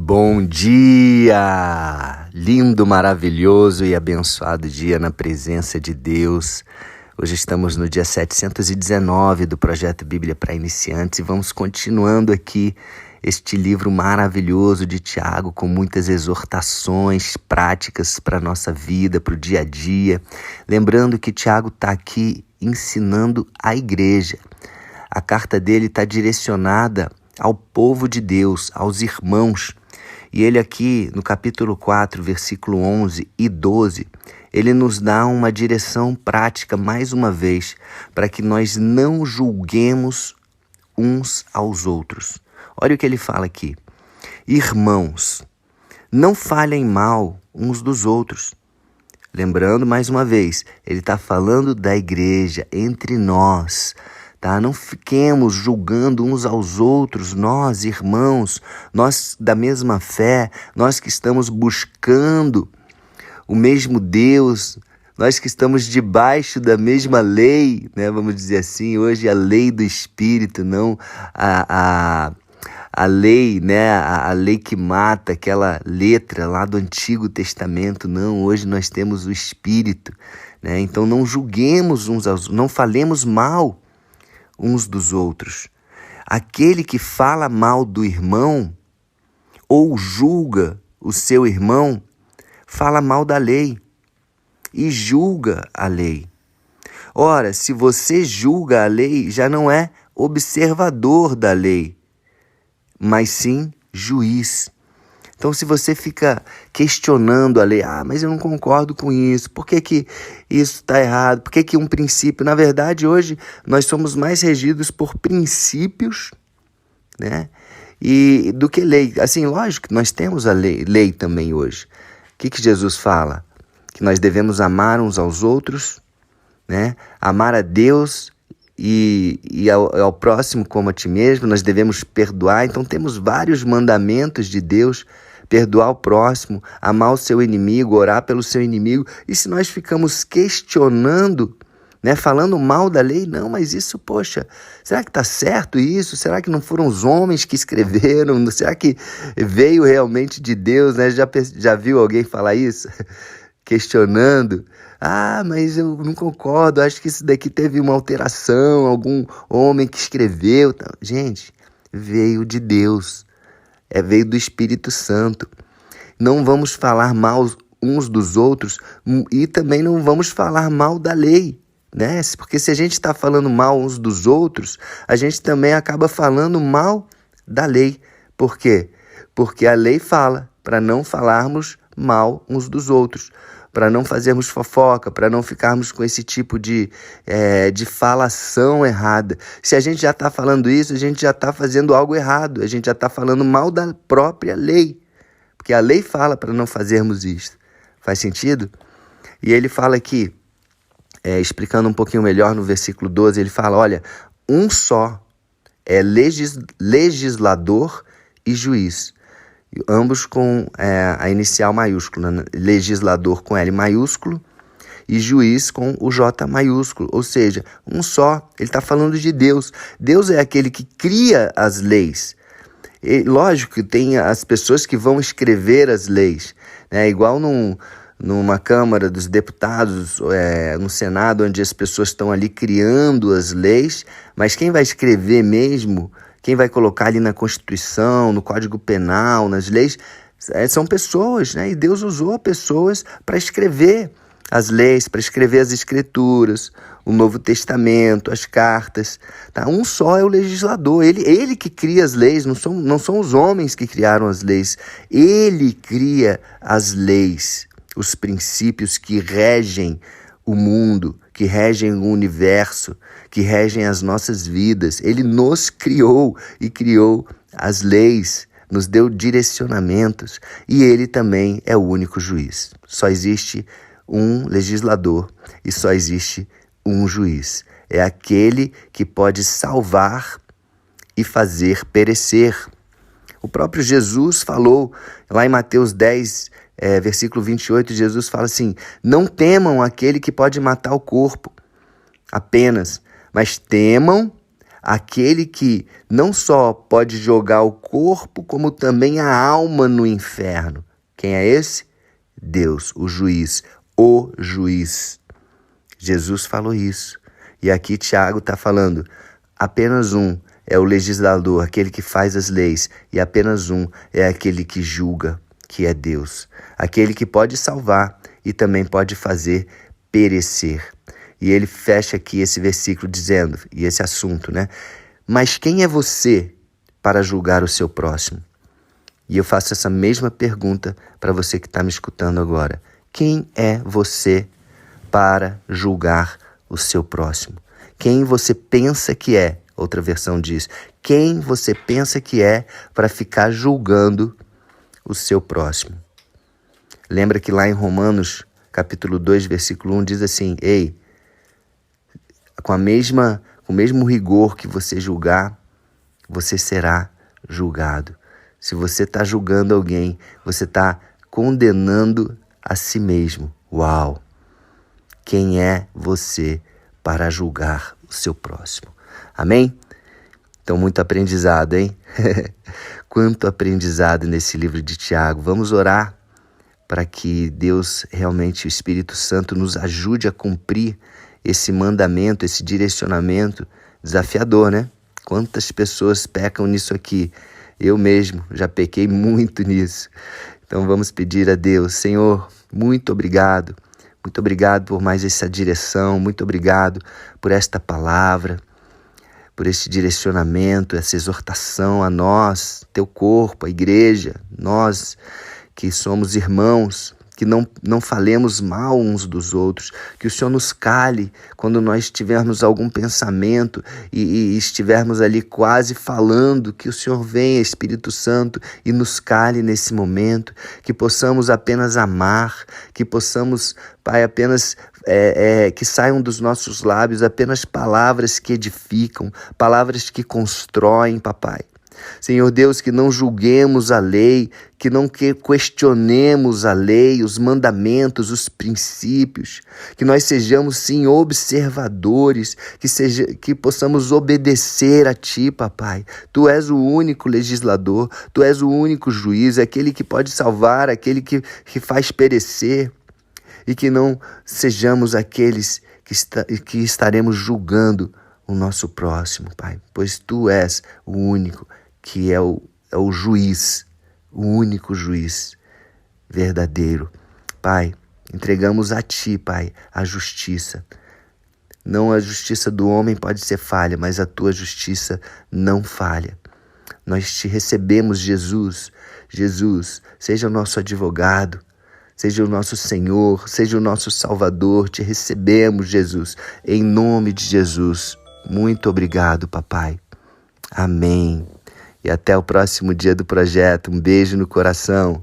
Bom dia! Lindo, maravilhoso e abençoado dia na presença de Deus. Hoje estamos no dia 719 do Projeto Bíblia para Iniciantes e vamos continuando aqui este livro maravilhoso de Tiago com muitas exortações práticas para a nossa vida, para o dia a dia. Lembrando que Tiago está aqui ensinando a igreja. A carta dele está direcionada ao povo de Deus, aos irmãos. E ele aqui, no capítulo 4, versículo 11 e 12, ele nos dá uma direção prática, mais uma vez, para que nós não julguemos uns aos outros. Olha o que ele fala aqui. Irmãos, não falem mal uns dos outros. Lembrando, mais uma vez, ele está falando da igreja, entre nós. Tá? Não fiquemos julgando uns aos outros, nós, irmãos, nós da mesma fé, nós que estamos buscando o mesmo Deus, nós que estamos debaixo da mesma lei, né? Vamos dizer assim, hoje a lei do Espírito, não a lei, né? A lei que mata, aquela letra lá do Antigo Testamento, não, hoje nós temos o Espírito, né? Então não julguemos uns aos outros, não falemos mal uns dos outros. Aquele que fala mal do irmão ou julga o seu irmão, fala mal da lei e julga a lei. Ora, se você julga a lei, já não é observador da lei, mas sim juiz. Então, se você fica questionando a lei, mas eu não concordo com isso, por que isso está errado, por que um princípio... Na verdade, hoje, nós somos mais regidos por princípios, né? E do que lei. Assim, lógico que nós temos a lei também hoje. O que Jesus fala? Que nós devemos amar uns aos outros, né? Amar a Deus e ao próximo como a ti mesmo, nós devemos perdoar. Então, temos vários mandamentos de Deus: perdoar o próximo, amar o seu inimigo, orar pelo seu inimigo. E se nós ficamos questionando, né, falando mal da lei, não, mas isso, poxa, será que está certo isso? Será que não foram os homens que escreveram? Será que veio realmente de Deus? Né? Já viu alguém falar isso? Questionando. Mas eu não concordo, acho que isso daqui teve uma alteração, algum homem que escreveu. Gente, veio de Deus. Veio do Espírito Santo. Não vamos falar mal uns dos outros e também não vamos falar mal da lei, né? Porque se a gente está falando mal uns dos outros, a gente também acaba falando mal da lei. Por quê? Porque a lei fala para não falarmos mal uns dos outros, para não fazermos fofoca, para não ficarmos com esse tipo de falação errada. Se a gente já está falando isso, a gente já está fazendo algo errado, a gente já está falando mal da própria lei, porque a lei fala para não fazermos isso. Faz sentido? E ele fala aqui, explicando um pouquinho melhor no versículo 12, ele fala, olha, um só é legislador e juiz, ambos com a inicial maiúscula, né? Legislador com L maiúsculo e juiz com o J maiúsculo, ou seja, um só. Ele está falando de Deus. Deus é aquele que cria as leis. E, lógico que tem as pessoas que vão escrever as leis, né? Igual numa Câmara dos Deputados, no Senado, onde as pessoas estão ali criando as leis, mas quem vai escrever mesmo, quem vai colocar ali na Constituição, no Código Penal, nas leis, são pessoas, né? E Deus usou pessoas para escrever as leis, para escrever as Escrituras, o Novo Testamento, as cartas. Tá? Um só é o legislador, ele que cria as leis, não são os homens que criaram as leis. Ele cria as leis, os princípios que regem o mundo, que regem o universo, que regem as nossas vidas. Ele nos criou e criou as leis, nos deu direcionamentos, e ele também é o único juiz. Só existe um legislador e só existe um juiz. É aquele que pode salvar e fazer perecer. O próprio Jesus falou, lá em Mateus 10, versículo 28, Jesus fala assim, não temam aquele que pode matar o corpo apenas, mas temam aquele que não só pode jogar o corpo, como também a alma no inferno. Quem é esse? Deus, o juiz, o juiz. Jesus falou isso. E aqui Tiago está falando, apenas um é o legislador, aquele que faz as leis, e apenas um é aquele que julga, que é Deus. Aquele que pode salvar e também pode fazer perecer. E ele fecha aqui esse versículo dizendo, e esse assunto, né? Mas quem é você para julgar o seu próximo? E eu faço essa mesma pergunta para você que está me escutando agora. Quem é você para julgar o seu próximo? Quem você pensa que é? Outra versão diz, quem você pensa que é para ficar julgando o seu próximo? Lembra que lá em Romanos, capítulo 2, versículo 1, diz assim, ei, com o mesmo rigor que você julgar, você será julgado. Se você está julgando alguém, você está condenando a si mesmo. Uau! Quem é você para julgar o seu próximo? Amém? Então, muito aprendizado, hein? Quanto aprendizado nesse livro de Tiago. Vamos orar para que Deus, realmente, o Espírito Santo, nos ajude a cumprir esse mandamento, esse direcionamento desafiador, né? Quantas pessoas pecam nisso aqui? Eu mesmo já pequei muito nisso. Então vamos pedir a Deus, Senhor, muito obrigado. Muito obrigado por mais essa direção, muito obrigado por esta palavra, por este direcionamento, essa exortação a nós, teu corpo, a igreja, nós que somos irmãos, que não falemos mal uns dos outros, que o Senhor nos cale quando nós tivermos algum pensamento e estivermos ali quase falando, que o Senhor venha, Espírito Santo, e nos cale nesse momento, que possamos apenas amar, que possamos, Pai, apenas que saiam dos nossos lábios apenas palavras que edificam, palavras que constroem, Papai. Senhor Deus, que não julguemos a lei, que não questionemos a lei, os mandamentos, os princípios, que nós sejamos sim observadores, que possamos obedecer a Ti, Papai. Tu és o único legislador, Tu és o único juiz, aquele que pode salvar, aquele que faz perecer, e que não sejamos aqueles que estaremos julgando o nosso próximo, Pai, pois Tu és o único que é o juiz, o único juiz verdadeiro. Pai, entregamos a Ti, Pai, a justiça. Não a justiça do homem pode ser falha, mas a Tua justiça não falha. Nós Te recebemos, Jesus. Jesus, seja o nosso advogado, seja o nosso Senhor, seja o nosso Salvador. Te recebemos, Jesus, em nome de Jesus. Muito obrigado, Papai. Amém. E até o próximo dia do projeto. Um beijo no coração.